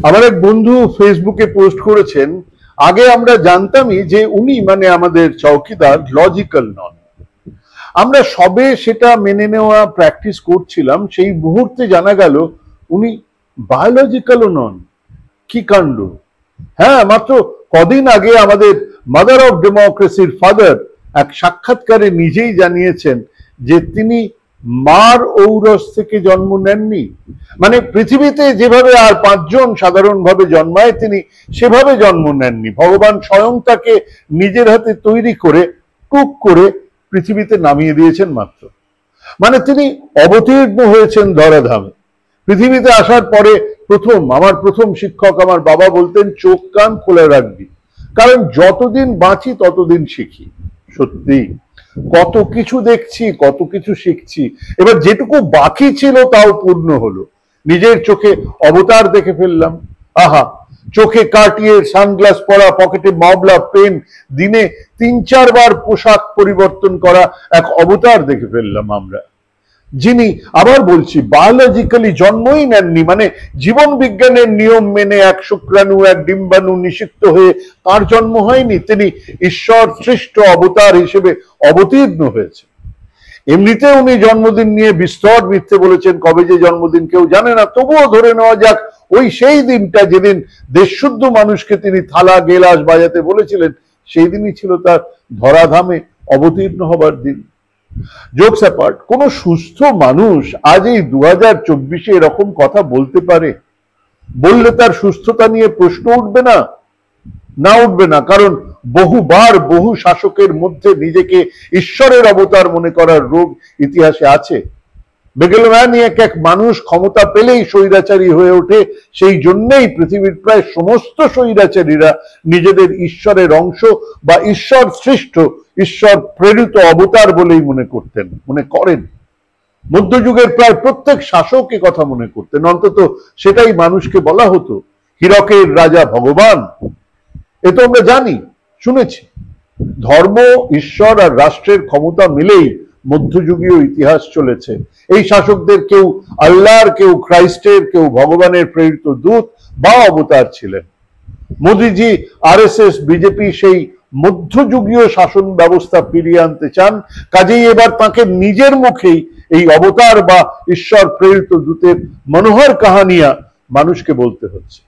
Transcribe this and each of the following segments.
আমার এক বন্ধু ফেসবুকে পোস্ট করেছেন, আগে আমরা জানতামই যে উনি মানে আমাদের চৌকিদার লজিক্যাল নন। আমরা সবে সেটা মেনে নেওয়া প্র্যাকটিস করছিলাম, সেই মুহূর্তে জানা গেল উনি বায়োলজিক্যালও নন। কি কাণ্ড! হ্যাঁ, মাত্র কদিন আগে আমাদের মাদার অফ ডেমোক্রেসির ফাদার এক সাক্ষাৎকারে নিজেই জানিয়েছেন যে তিনি মার ঔরস থেকে জন্ম নেননি। মানে পৃথিবীতে যেভাবে আর পাঁচজন সাধারণভাবে জন্মায়, তিনি সেভাবে জন্ম নেননি। ভগবান স্বয়ং তাকে নিজের হাতে তৈরি করে টুক করে পৃথিবীতে নামিয়ে দিয়েছেন মাত্র। মানে তিনি অবতীর্ণ হয়েছেন ধরাধামে। পৃথিবীতে আসার পরে আমার প্রথম শিক্ষক আমার বাবা বলতেন, চোখ কান খোলা রাখবি, কারণ যতদিন বাঁচি ততদিন শিখি। সত্যি কত কিছু দেখছি, কত কিছু শিখছি। এবার যেটুকু বাকি ছিল তাও পূর্ণ হলো। নিজের চোখে অবতার দেখে ফেললাম। আহা, চোখে কাটিয়ে সানগ্লাস পরা, পকেটে মাওলা পেন, দিনে ৩-৪ বার পোশাক পরিবর্তন করা এক অবতার দেখে ফেললাম আমরা, যিনি আবার বলছি বায়োলজিক্যালি জন্মই নেননি। মানে জীবন বিজ্ঞানের নিয়ম মেনে এক শুক্রাণু এক ডিম্বাণু নিষিক্ত হয়ে তার জন্ম হয়নি, তিনি ঈশ্বর সৃষ্ট অবতার হিসেবে অবতীর্ণ হয়েছে। এমনিতে উনি জন্মদিন নিয়ে বিস্তর মিথ্যে বলেছেন, কবে যে জন্মদিন কেউ জানে না। তবুও ধরে নেওয়া যাক ওই সেই দিনটা যেদিন দেশশুদ্ধ মানুষকে তিনি থালা গেলাস বাজাতে বলেছিলেন, সেই দিনই ছিল তার ধরাধামে অবতীর্ণ হবার দিন। জোকস অ্যাপার্ট, কোন সুস্থ মানুষ আজ এই 2024-এ এরকম কথা বলতে পারে? বললে তার সুস্থতা নিয়ে প্রশ্ন উঠবে না? না, উঠবে না। কারণ বহুবার বহু শাসকের মধ্যে নিজেকে ঈশ্বরের অবতার মনে করার রোগ ইতিহাসে আছে। বেগেলম্যানিয়াক এক মানুষ ক্ষমতা পেলেই স্বৈরাচারী হয়ে ওঠে। সেই জন্যই পৃথিবীর প্রায় সমস্ত স্বৈরাচারীরা নিজেদের ঈশ্বরের অংশ বা ঈশ্বর সৃষ্ট, ঈশ্বর প্রেরিত অবতার বলেই মনে করেন। মধ্যযুগের প্রায় প্রত্যেক শাসক এ কথা মনে করতেন, অন্তত সেটাই মানুষকে বলা হতো। হীরকের রাজা ভগবান, এ তো আমরা জানি, শুনেছি। ধর্ম, ঈশ্বর আর রাষ্ট্রের ক্ষমতা মিলেই মধ্যযুগীয় ইতিহাস চলেছে। এই শাসকদের কেউ আল্লাহর, কেউ খ্রাইস্টের, কেউ ভগবানের প্রেরিত দূত বা অবতার ছিলেন। মোদিজি, আরএসএস, বিজেপি সেই মধ্যযুগীয় শাসন ব্যবস্থা ফিরিয়ে আনতে চান। কাজেই এবার তাকে নিজের মুখেই এই অবতার বা ঈশ্বর প্রেরিত দূতের মনোহর কাহানিয়া মানুষকে বলতে হচ্ছে।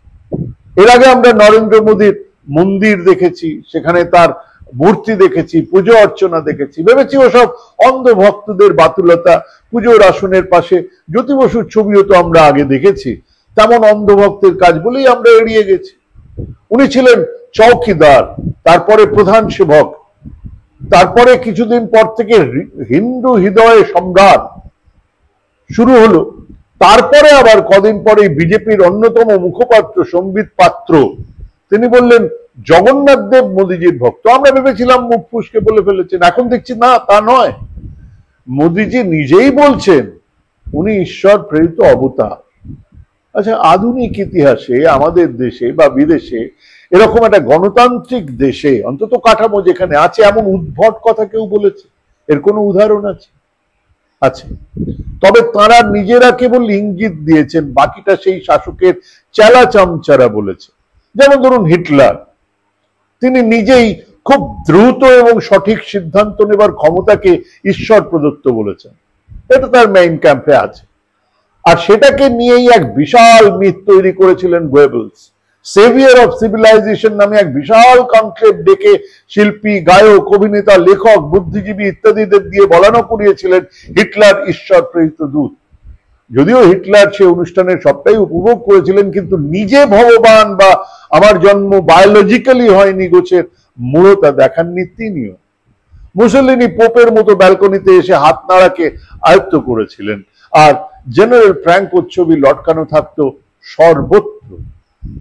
এর আগে আমরা নরেন্দ্র মোদীর মন্দির দেখেছি, সেখানে তার মূর্তি দেখেছি, পুজো অর্চনা দেখেছি, ভেবেছি ওসব অন্ধ ভক্তদের বাতুলতা। পুজোর আসনের পাশে জ্যোতি বসুর ছবিও তো আমরা আগে দেখেছি, তেমন অন্ধ ভক্তের কাজ বলেই আমরা এড়িয়ে গেছি। উনি ছিলেন চৌকিদার, তারপরে প্রধান সেবক, তারপরে কিছুদিন পর থেকে হিন্দু হৃদয়ে সম্রাট শুরু হলো। তারপরে আবার কদিন পরে বিজেপির অন্যতম মুখপাত্র সম্বিত পাত্র তিনি বললেন জগন্নাথ দেব মোদিজির ভক্ত। আমরা ভেবেছিলাম মুখ ফুসকে বলে ফেলেছেন, এখন দেখছি না, তা নয়। মোদিজি নিজেই বলছেন উনি ঈশ্বর প্রেরিত অবতার। আচ্ছা, আধুনিক ইতিহাসে আমাদের দেশে বা বিদেশে এরকম একটা গণতান্ত্রিক দেশে অন্তত কাঠামো যেখানে আছে, এমন উদ্ভট কথা কেউ বলেছে? এর কোনো উদাহরণ আছে? আছে। তবে তারা নিজেরা কেবল ইঙ্গিত দিয়েছেন, বাকিটা সেই শাসকের চেলা চামচারা বলেছে। যেমন ধরুন হিটলার, তিনি নিজেই খুব দ্রুত এবং সঠিক সিদ্ধান্ত নেবার ক্ষমতাকে ঈশ্বর প্রদত্ত বলেছেন। এটা তার মেইন ক্যাম্পে আছে। আর সেটাকে নিয়েই এক বিশাল মিথ তৈরি করেছিলেন গোয়েবলস। সেভিয়ার অফ সিভিলাইজেশন নামে এক বিশাল কনক্লেভ ডেকে শিল্পী, গায়ক, অভিনেতা, লেখক, বুদ্ধিজীবী ইত্যাদিদের দিয়ে বলানো করিয়েছিলেন হিটলার ঈশ্বর প্রেরিত দূত। যদিও হিটলার সে অনুষ্ঠানের সবটাই উপভোগ করেছিলেন, কিন্তু নিজে ভগবান বা আমার জন্ম বায়োলজিক্যালি হয়নি গোছের মূলতা দেখাননি তিনিও। মুসলিনি পোপের মতো ব্যালকনিতে এসে হাত নাড়াকে আয়ত্ত করেছিলেন, আর জেনারেল ফ্র্যাঙ্কোর ছবি লটকানো থাকতো সর্বত্র।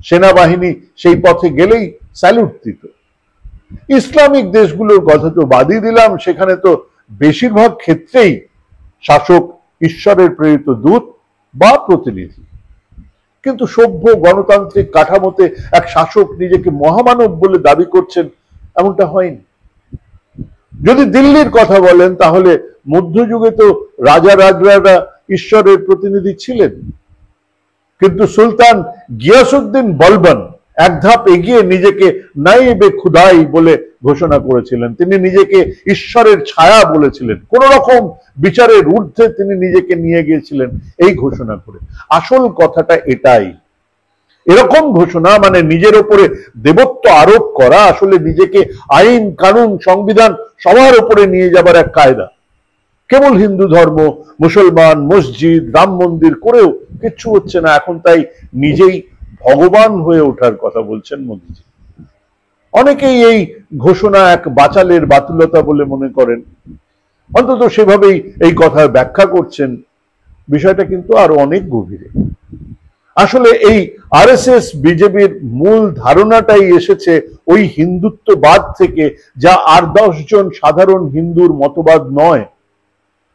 সেনাবাহিনী সেই পথে গেলেই স্যালুট দিত। ইসলামিক দেশগুলোর কথা তো বাদই দিলাম, সেখানে তো বেশিরভাগ ক্ষেত্রেই শাসক ঈশ্বরের প্রেরিত দূত বা প্রতিনিধি। কিন্তু সভ্য গণতান্ত্রিক কাঠামোতে এক শাসক নিজেকে মহামানব বলে দাবি করছেন, এমনটা হয়নি। যদি দিল্লির কথা বলেন, তাহলে মধ্যযুগে তো রাজা রাজরারা ঈশ্বরের প্রতিনিধি ছিলেন। কিন্তু সুলতান গিয়াসউদ্দিন বলবন এক ধাপ এগিয়ে নিজেকে নাইবে খুদাই বলে ঘোষণা করেছিলেন। তিনি নিজেকে ঈশ্বরের ছায়া বলেছিলেন। কোন রকম বিচারের ঊর্ধ্বে তিনি নিজেকে নিয়ে গিয়েছিলেন এই ঘোষণা করে। আসল কথাটা এটাই, এরকম ঘোষণা মানে নিজের উপরে দেবত্ব আরোপ করা আসলে নিজেকে আইন কানুন সংবিধান সবার উপরে নিয়ে যাবার এক কায়দা। কেবল হিন্দু ধর্ম, মুসলমান, মসজিদ, রাম মন্দির করেও কিচ্ছু হচ্ছে না এখন, তাই নিজেই ভগবান হয়ে ওঠার কথা বলছেন মোদীজি। অনেকেই এই ঘোষণা এক বাচালের বাতুলতা বলে মনে করেন, অন্তত সেভাবেই এই কথার ব্যাখ্যা করছেন। বিষয়টা কিন্তু আরো অনেক গভীরে। আসলে এই আরএসএস বিজেপির মূল ধারণাটাই এসেছে ওই হিন্দুত্ববাদ থেকে, যা 8-10 জন সাধারণ হিন্দুর মতবাদ নয়,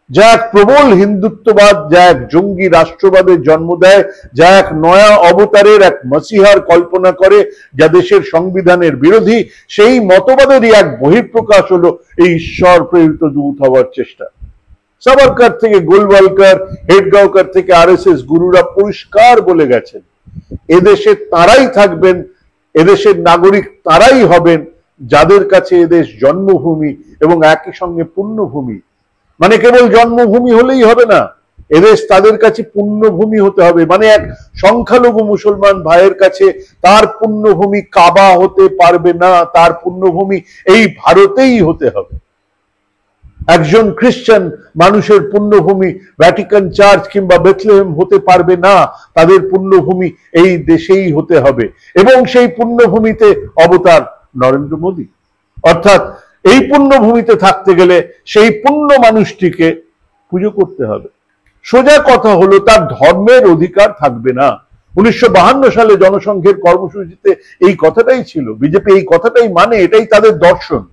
যা এক প্রবল হিন্দুত্ববাদ, যা এক জঙ্গি রাষ্ট্রবাদের জন্ম দেয়, যা এক নয়া অবতারের এক মসিহার কল্পনা করে, যা দেশের সংবিধানের বিরোধী। সেই মতবাদেরই এক বহিঃপ্রকাশ হলো এই ঈশ্বর প্রেরিত দূত হওয়ার চেষ্টা। সাভারকার থেকে গোলওয়ালকর, হেডগাঁওকর থেকে আরএসএস গুরুরা পরিষ্কার বলে গেছেন, এদেশে তারাই থাকবেন, এদেশের নাগরিক তারাই হবেন যাদের কাছে এদেশ জন্মভূমি এবং একই সঙ্গে পুণ্যভূমি। মানে কেবল জন্মভূমি হলেই হবে না, এদেশ তাদের কাছে পুণ্যভূমি হতে হবে। মানে এক সংখ্যালঘু মুসলমান ভাইয়ের কাছে তার পুণ্যভূমি কাবা হতে পারবে না, তার পুণ্যভূমি এই ভারতেই হতে হবে। একজন খ্রিস্টান মানুষের পুণ্যভূমি ভ্যাটিকান চার্চ কিংবা বেথলেহেম হতে পারবে না, তাদের পুণ্যভূমি এই দেশেই হতে হবে। এবং সেই পুণ্যভূমিতে অবতার নরেন্দ্র মোদী। অর্থাৎ এই পুণ্যভূমিতে থাকতে গেলে সেই পুণ্য মানুষটিকে পুজো করতে হবে। সোজা কথা হলো তার ধর্মের অধিকার থাকবে না। 1952 সালে জনসংঘের কর্মসূচিতে এই কথাটাই ছিল। বিজেপি এই কথাটাই মানে, এটাই তাদের দর্শন।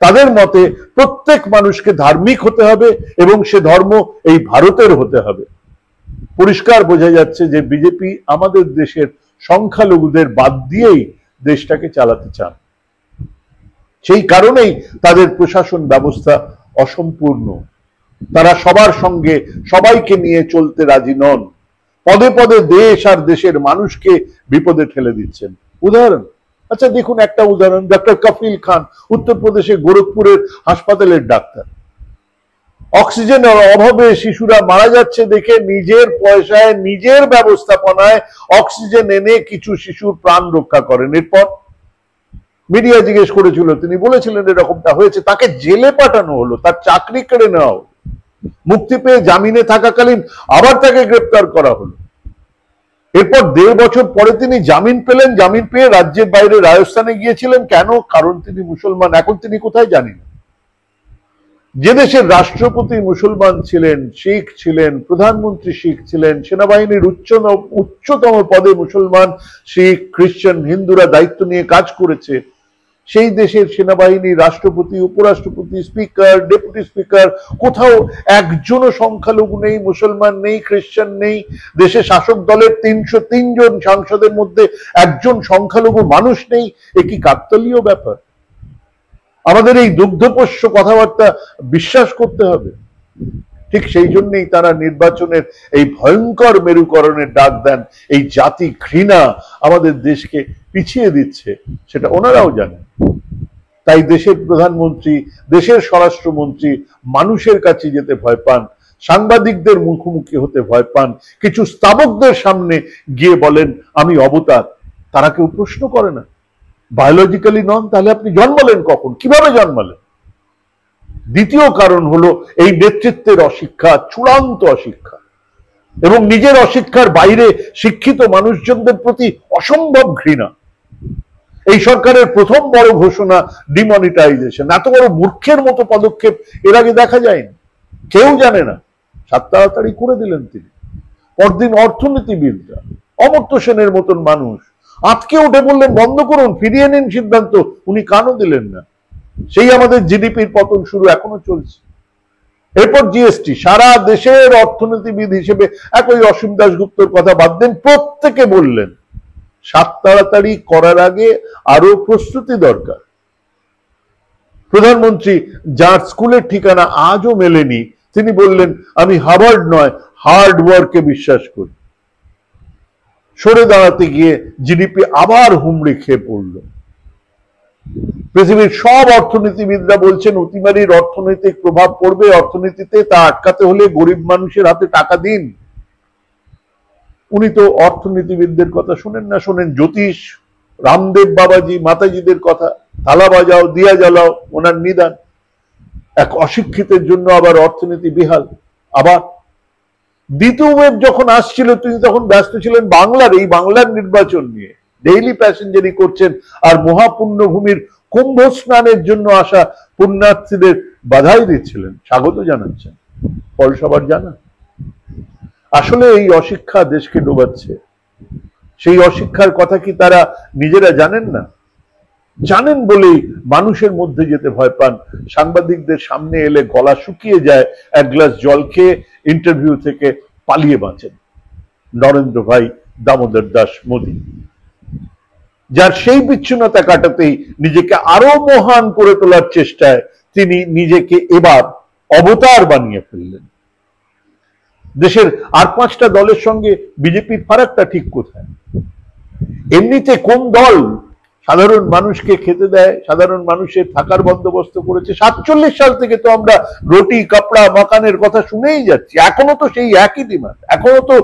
তাদের মতে প্রত্যেক মানুষকে ধার্মিক হতে হবে এবং সে ধর্ম এই ভারতের হতে হবে। পরিষ্কার বোঝা যাচ্ছে যে বিজেপি আমাদের দেশের সংখ্যালঘুদের বাদ দিয়েই দেশটাকে চালাতে চান। সেই কারণেই তাদের প্রশাসন ব্যবস্থা অসম্পূর্ণ। তারা সবার সঙ্গে সবাইকে নিয়ে চলতে রাজি নন। পদে পদে দেশ আর দেশের মানুষকে বিপদে ঠেলে দিচ্ছেন। উদাহরণ, আচ্ছা দেখুন একটা উদাহরণ, ডক্টর কফিল খান, উত্তরপ্রদেশে গোরখপুরের হাসপাতালের ডাক্তার। অক্সিজেনের অভাবে শিশুরা মারা যাচ্ছে দেখে নিজের পয়সায় নিজের ব্যবস্থাপনায় অক্সিজেন এনে কিছু শিশুর প্রাণ রক্ষা করেন। এরপর মিডিয়া জিজ্ঞেস করেছিল, তিনি বলেছিলেন এরকমটা হয়েছে, তাকে জেলে পাঠানো হলো, তার চাকরি কেড়ে নেওয়া হলো, মুক্তি পেয়ে জামিনে থাকাকালীন আবার তাকে গ্রেপ্তার করা হলো। এরপর 1.5 বছর পরে তিনি জামিন পেলেন, জামিন পেয়ে রাজ্যের বাইরে রাজস্থানে গিয়েছিলেন। কেন? কারণ তিনি মুসলমান। এখন তিনি কোথায় জানি না। যে দেশের রাষ্ট্রপতি মুসলমান ছিলেন, শিখ ছিলেন, প্রধানমন্ত্রী শিখ ছিলেন, সেনাবাহিনীর উচ্চতম পদে মুসলমান, শিখ, খ্রিস্টান, হিন্দুরা দায়িত্ব নিয়ে কাজ করেছে, সেই দেশের সেনাবাহিনী, রাষ্ট্রপতি, উপরাষ্ট্রপতি, স্পিকার, ডেপুটি স্পিকার, কোথাও একজনও সংখ্যালঘু নেই, মুসলমান নেই, খ্রিস্টান নেই। দেশে শাসক দলের 303 জন সাংসদের মধ্যে একজন সংখ্যালঘু মানুষ নেই। এ কি কাকতালীয় ব্যাপার? আমাদের এই দুগ্ধপোষ্য কথাবার্তা বিশ্বাস করতে হবে। ঠিক সেই জন্যই তারা নির্বাচনের এই ভয়ঙ্কর মেরুকরণের ডাক দেন। এই জাতি ঘৃণা আমাদের দেশকে পিছিয়ে দিচ্ছে, সেটা ওনারাও জানেন। তাই দেশের প্রধানমন্ত্রী, দেশের স্বরাষ্ট্রমন্ত্রী মানুষের কাছে যেতে ভয় পান, সাংবাদিকদের মুখোমুখি হতে ভয় পান, কিছু স্তাবকদের সামনে গিয়ে বলেন আমি অবতার। তারা কেউ প্রশ্ন করে না। বায়োলজিক্যালি নন, তাহলে আপনি জন্মালেন কখন, কিভাবে জন্মালেন? দ্বিতীয় কারণ হলো এই নেতৃত্বের অশিক্ষা, চূড়ান্ত অশিক্ষা, এবং নিজের অশিক্ষার বাইরে শিক্ষিত মানুষজনদের প্রতি অসম্ভব ঘৃণা। এই সরকারের প্রথম বড় ঘোষণা ডিমনিটাইজেশন। এত বড় মূর্খের মতো পদক্ষেপ এর আগে দেখা যায়নি, কেউ জানে না, তাড়াতাড়ি করে দিলেন তিনি। পরদিন অর্থনীতিবিদরা, অমর্ত্য সেনের মতন মানুষ আটকে উঠে বললেন বন্ধ করুন, ফিরিয়ে নিন সিদ্ধান্ত। উনি কানও দিলেন না। সেই আমাদের জিডিপির পতন শুরু, এখনো চলছে। এরপর জিএসটি। সারা দেশের অর্থনীতিবিদ হিসেবে একই অসীম দাশগুপ্তর কথা বাদ দেন, প্রত্যেকে বললেন তাড়াতাড়ি করার আগে আরো প্রস্তুতি দরকার। প্রধানমন্ত্রী, যার স্কুলের ঠিকানা আজও মেলেনি, তিনি বললেন আমি হার্ভার্ড নয়, হার্ড ওয়ার্কে বিশ্বাস করি। সরে দাঁড়াতে গিয়ে জিডিপি আবার হুমড়ি খেয়ে পড়ল। পৃথিবীর সব অর্থনীতিবিদরা বলছেন অতিমারির অর্থনৈতিক প্রভাব পড়বে অর্থনীতিতে, তা আটকাতে হলে গরিব মানুষের হাতে টাকা দিন। উনি তো অর্থনীতিবিদদের কথা শুনেন না, শোনেন জ্যোতিষ, রামদেব বাবাজি, মাতাজিদের কথা। থালা বাজাও, দিয়া জ্বালাও, ওনার নিদান। এক অশিক্ষিতের জন্য আবার অর্থনীতি বিহাল। আবার দ্বিতীয় ওয়েভ যখন আসছিল তিনি তখন ব্যস্ত ছিলেন বাংলার নির্বাচন নিয়ে, ডেইলি প্যাসেঞ্জারি করছেন আর মহাপুণ্যভূমির কুম্ভ স্নানের জন্য আসা পুণ্যার্থীদের বাধাই দিচ্ছিলেন, স্বাগত জানাচ্ছেন। ফল সবার জানা। আসলে এই অশিক্ষা দেশকে ডোবাচ্ছে। সেই অশিক্ষার কথা কি তারা নিজেরা জানেন না? জানেন বলেই মানুষের মধ্যে যেতে ভয় পান। সাংবাদিকদের সামনে এলে গলা শুকিয়ে যায়, এক গ্লাস জল খেয়ে ইন্টারভিউ থেকে পালিয়ে বাঁচেন। নরেন্দ্র ভাই দামোদর দাস মোদী, যার সেই বিচ্ছিন্নতা কাটাতেই নিজেকে আরো মহান করে তোলার চেষ্টায় তিনি নিজেকে এবার অবতার বানিয়ে ফেললেন। দেশের আর 5টা দলের সঙ্গে বিজেপির ফারাকটা ঠিক কোথায়? এমনিতে কোন দল সাধারণ মানুষকে খেতে দেয়, সাধারণ মানুষের থাকার বন্দোবস্ত করেছে? 47 সাল থেকে তো আমরা রুটি, কাপড়া, মাকানের কথা শুনেই যাচ্ছি। এখনো তো সেই একই ডিমান্ড। এখনো তো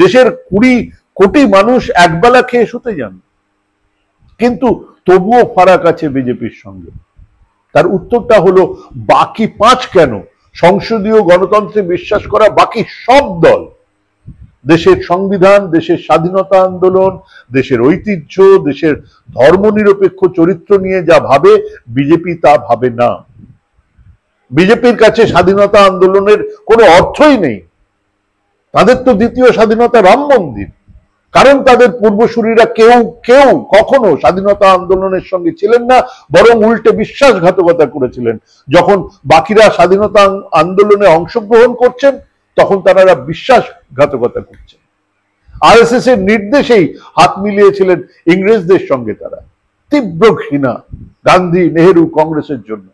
দেশের 20 কোটি মানুষ একবেলা খেয়ে শুতে যান। কিন্তু তবুও ফারাক আছে বিজেপির সঙ্গে। তার উত্তরটা হলো বাকি 5 কেন? সংসদীয় গণতন্ত্রে বিশ্বাস করা বাকি সব দল, দেশের সংবিধান, দেশের স্বাধীনতা আন্দোলন, দেশের ঐতিহ্য, দেশের ধর্মনিরপেক্ষ চরিত্র নিয়ে যা ভাবে, বিজেপি তা ভাবে না। বিজেপির কাছে স্বাধীনতা আন্দোলনের কোনো অর্থই নেই। তাদের তো দ্বিতীয় স্বাধীনতা রাম মন্দির। কারণ তাদের পূর্বসূরীরা কেউ কখনো স্বাধীনতা আন্দোলনের সঙ্গে ছিলেন না, বরং উল্টে বিশ্বাসঘাতকতা করেছিলেন। যখন বাকিরা স্বাধীনতা আন্দোলনে অংশগ্রহণ করছেন তখন তারা বিশ্বাসঘাতকতা করছেন। আরএসএস এর নির্দেশেই হাত মিলিয়েছিলেন ইংরেজদের সঙ্গে। তারা তীব্র ঘৃণা গান্ধী, নেহেরু, কংগ্রেসের জন্য।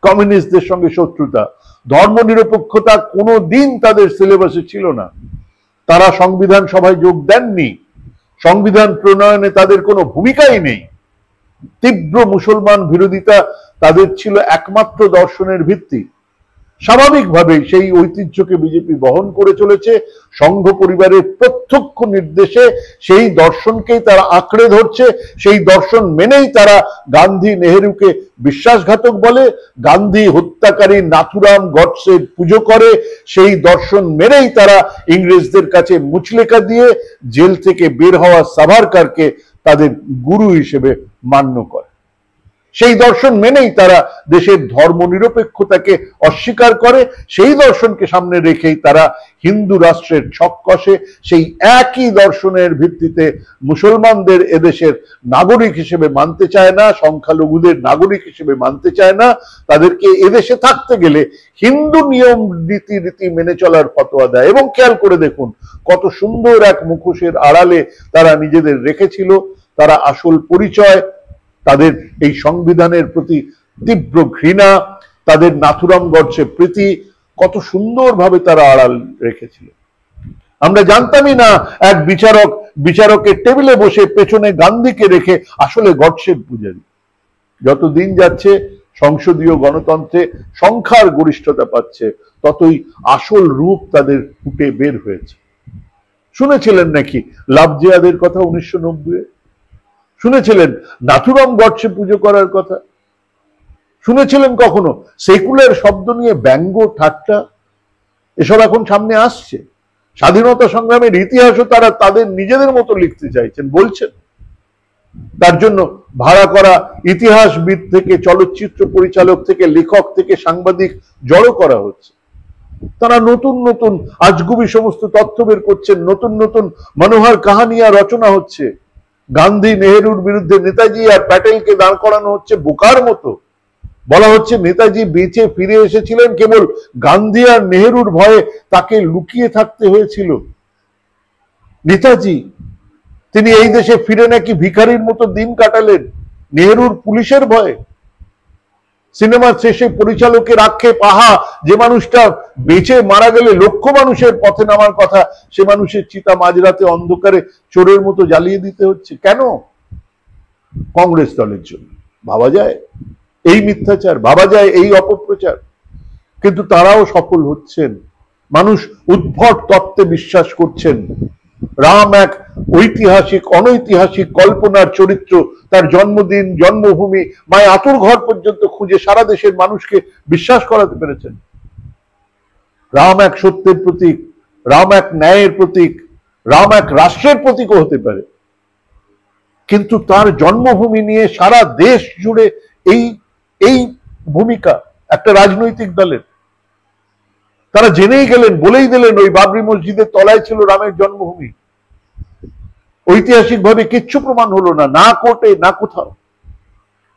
কমিউনিস্টদের সঙ্গে শত্রুতা। ধর্মনিরপেক্ষতা কোনো দিন তাদের সিলেবাসে ছিল না। তারা সংবিধান সভায় যোগ দেননি। সংবিধান প্রণয়নে তাদের কোনো ভূমিকাই নেই। তীব্র মুসলমান বিরোধিতা তাদের ছিল একমাত্র দর্শনের ভিত্তি। স্বাভাবিকভাবেই সেই ঐতিহ্যকে বিজেপি বহন করে চলেছে। সংঘ পরিবারের প্রত্যক্ষ নির্দেশে সেই দর্শনকেই তারা আঁকড়ে ধরছে। সেই দর্শন মেনেই তারা গান্ধী, নেহেরুকে বিশ্বাসঘাতক বলে। গান্ধী হত্যাকারী নাথুরাম গডসের পুজো করে। সেই দর্শন মেনেই তারা ইংরেজদের কাছে মুচলেকা দিয়ে জেল থেকে বের হওয়া সাভারকারকে তাদের গুরু হিসেবে মান্য করে। সেই দর্শন মেনেই তারা দেশের ধর্মনিরপেক্ষতাকে অস্বীকার করে। সেই দর্শনকে সামনে রেখেই তারা হিন্দু রাষ্ট্রের ছক কষে। সেই একই দর্শনের ভিত্তিতে মুসলমানদের এদেশের নাগরিক হিসেবে মানতে চায় না, সংখ্যালঘুদের নাগরিক হিসেবে মানতে চায় না। তাদেরকে এদেশে থাকতে গেলে হিন্দু নিয়ম রীতি মেনে চলার ফতোয়া দেয়। এবং খেয়াল করে দেখুন কত সুন্দর এক মুখোশের আড়ালে তারা নিজেদের রেখেছিল। তারা আসল পরিচয়, তাদের এই সংবিধানের প্রতি তীব্র ঘৃণা, তাদের নাথুরাম গডসে প্রীতি কত সুন্দরভাবে তারা আড়াল রেখেছিল। আমরা জানতামই না এক বিচারকের টেবিলে বসে পেছনে গান্ধীকে রেখে আসলে গডসের পূজারী। যত দিন যাচ্ছে সংসদীয় গণতন্ত্রে সংখ্যার গরিষ্ঠতা পাচ্ছে, ততই আসল রূপ তাদের ফুটে বের হয়েছে। শুনেছিলেন নাকি লাভজিয়াদের কথা 1990-এ? শুনেছিলেন নাথুরাম গডসে পুজো করার কথা? শুনেছিলেন কখনো সেকুলার শব্দ নিয়ে ব্যঙ্গ ঠাট্টা? এসব এখন সামনে আসছে। স্বাধীনতা সংগ্রামের ইতিহাসও তারা তাদের নিজেদের মতো লিখতে চাইছেন, বলছেন। তার জন্য ভাড়া করা ইতিহাসবিদ থেকে চলচ্চিত্র পরিচালক থেকে লেখক থেকে সাংবাদিক জড়ো করা হচ্ছে। তারা নতুন নতুন আজগুবি সমস্ত তথ্য বের করছেন। নতুন নতুন মনোহর কাহানিয়া রচনা হচ্ছে। গান্ধী, নেহেরুর বিরুদ্ধে নেতাজি আর প্যাটেলকে দাঁড় করানো হচ্ছে বোকার মতো। বলা হচ্ছে নেতাজি বেঁচে ফিরে এসেছিলেন কেবল গান্ধী আর নেহেরুর ভয়ে তাকে লুকিয়ে থাকতে হয়েছিল। নেতাজি তিনি এই দেশে ফিরে নাকি ভিখারির মতো দিন কাটালেন নেহেরুর পুলিশের ভয়ে। সিনেমার শেষে পরিচালকের আক্ষেপ, আহা যে মানুষটা বেঁচে মারা গেলে লক্ষ মানুষের পথে নামার কথা, সে মানুষের চিতা মাঝরাতে অন্ধকারে চোরের মতো জ্বালিয়ে দিতে হচ্ছে কেন? কংগ্রেস দলের জন্য। ভাবা যায় এই মিথ্যাচার, ভাবা যায় এই অপপ্রচার, কিন্তু তারাও সফল হচ্ছেন। মানুষ উদ্ভট তত্ত্বে বিশ্বাস করছেন। রাম এক ঐতিহাসিক অনৈতিহাসিক কল্পনার চরিত্র, তার জন্মদিন, জন্মভূমি, মায়ের আতুর ঘর পর্যন্ত খুঁজে সারা দেশের মানুষকে বিশ্বাস করাতে পেরেছেন। রাম এক সত্যের প্রতীক, রাম এক ন্যায়ের প্রতীক, রাম এক রাষ্ট্রের প্রতীকও হতে পারে, কিন্তু তার জন্মভূমি নিয়ে সারা দেশ জুড়ে এই এই ভূমিকা একটা রাজনৈতিক দলের। তারা জেনেই গেলেন, বলেই দিলেন ওই বাবরি মসজিদের তলায় ছিল রামের জন্মভূমি। ঐতিহাসিকভাবে কিচ্ছু প্রমাণ হলো না, না কোর্টে না কোথাও।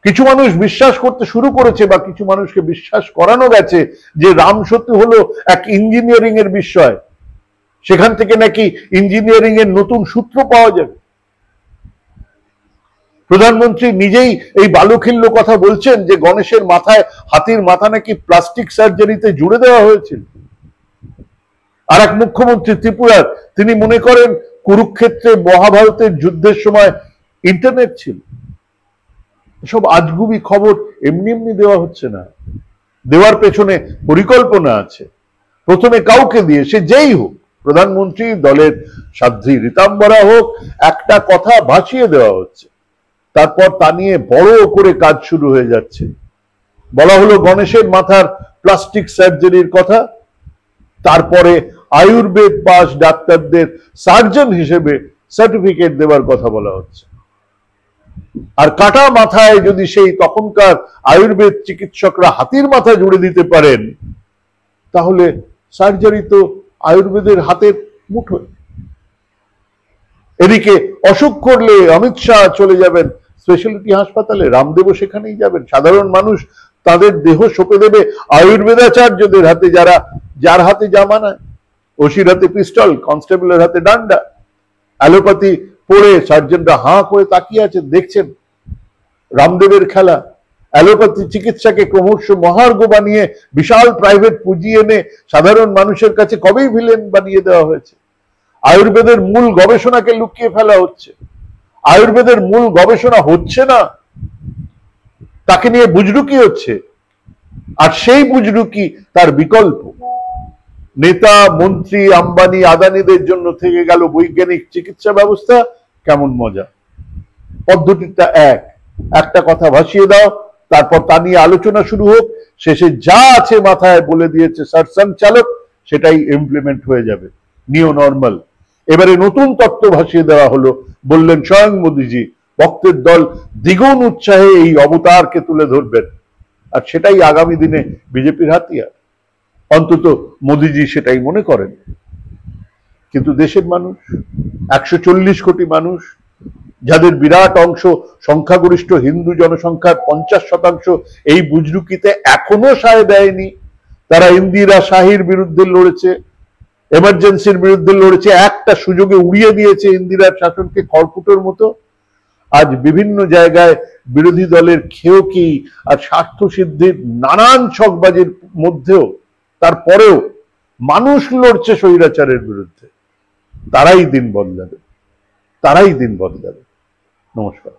কিছু মানুষ বিশ্বাস করতে শুরু করেছে বা কিছু মানুষকে বিশ্বাস করানো গেছে যে রাম সেতু হলো এক ইঞ্জিনিয়ারিং এর বিষয়, সেখান থেকে নাকি ইঞ্জিনিয়ারিং এর নতুন সূত্র পাওয়া যাবে। প্রধানমন্ত্রী নিজেই এই বালুখিল্য কথা বলছেন যে গণেশের মাথায় হাতির মাথা নাকি প্লাস্টিক সার্জারিতে জুড়ে দেওয়া হয়েছিল। আর এক মুখ্যমন্ত্রী ত্রিপুরার, তিনি মনে করেন কুরুক্ষেত্রে মহাভারতের যুদ্ধের সময় ইন্টারনেট ছিল। এসব আজগুবি খবর এমনি এমনি দেওয়া হচ্ছে না, দেওয়ার পেছনে পরিকল্পনা আছে। প্রথমে কাউকে দিয়ে, সে যেই হোক, প্রধানমন্ত্রী, দলের সাধ্বী রীতাম্বরা হোক, একটা কথা ভাসিয়ে দেওয়া হচ্ছে, তারপর তা নিয়ে বড় করে কাজ শুরু হয়ে যাচ্ছে। বলা হলো গণেশের মাথার প্লাস্টিক সার্জারির কথা, তারপরে আয়ুর্বেদ পাস ডাক্তারদের সার্জন হিসেবে সার্টিফিকেট দেওয়ার কথা বলা হচ্ছে। আর কাটা মাথায় যদি সেই তখনকার আয়ুর্বেদ চিকিৎসকরা হাতির মাথা জুড়ে দিতে পারেন, তাহলে সার্জারি তো আয়ুর্বেদের হাতের মুঠোয়। এদিকে অসুখ করলে অমিত শাহ চলে যাবেন স্পেশালিটি হাসপাতালে, রামদেবও সেখানেই যাবেন। সাধারণ মানুষ তাদের দেহ সঁপে দেবে আয়ুর্বেদাচার্যদের হাতে, যার হাতে জামানা, ওসির হাতে পিস্তল, কনস্টেবলের হাতে ডান্ডা। অ্যালোপ্যাথি পড়ে সার্জনরা হাঁ করে তাকিয়ে আছেন, দেখছেন রামদেবের খেলা। অ্যালোপ্যাথি চিকিৎসাকে ক্রমশ মহার্ঘ বানিয়ে বিশাল প্রাইভেট পুঁজি এনে সাধারণ মানুষের কাছে কবেই ভিলেন বানিয়ে দেওয়া হয়েছে। আয়ুর্বেদের মূল গবেষণাকে লুকিয়ে ফেলা হচ্ছে। আয়ুর্বেদের মূল গবেষণা হচ্ছে না, তাকে নিয়ে বুজরুকি হচ্ছে। আর সেই বুজরুকি তার বিকল্প। নেতা, মন্ত্রী, আম্বানি, আদানিদের জন্য থেকে গেল বৈজ্ঞানিক চিকিৎসা ব্যবস্থা। কেমন মজা! পদ্ধতিটা একটা কথা ভাসিয়ে দাও, তারপর তা নিয়ে আলোচনা শুরু হোক, শেষে যা আছে মাথায় বলে দিয়েছে চালক, সেটাই ইমপ্লিমেন্ট হয়ে যাবে, নিউ নর্মাল। এবারে নতুন তত্ত্ব ভাসিয়ে দেওয়া হলো, বললেন স্বয়ং মোদিজি, ভক্তের দল দ্বিগুণ উৎসাহে এই অবতারকে তুলে ধরবেন। আর সেটাই আগামী দিনে বিজেপির হাতিয়ার, অন্তত মোদিজি সেটাই মনে করেন। কিন্তু দেশের মানুষ, 140 কোটি মানুষ, যাদের বিরাট অংশ সংখ্যাগরিষ্ঠ হিন্দু জনসংখ্যার 50% এই বুজরুকিতে এখনো সায় দেয়নি। তারা ইন্দিরা শাহীর বিরুদ্ধে লড়েছে, এমার্জেন্সির বিরুদ্ধে লড়েছে, একটা সুযোগে উড়িয়ে দিয়েছে ইন্দিরার শাসনকে খড়কুটোর মতো। আজ বিভিন্ন জায়গায় বিরোধী দলের খেয়কি আর স্বার্থ সিদ্ধির নানান ছকবাজির মধ্যেও, তারপরেও মানুষ লড়ছে স্বৈরাচারের বিরুদ্ধে। তারাই দিন বদলাবে, তারাই দিন বদলাবে। নমস্কার।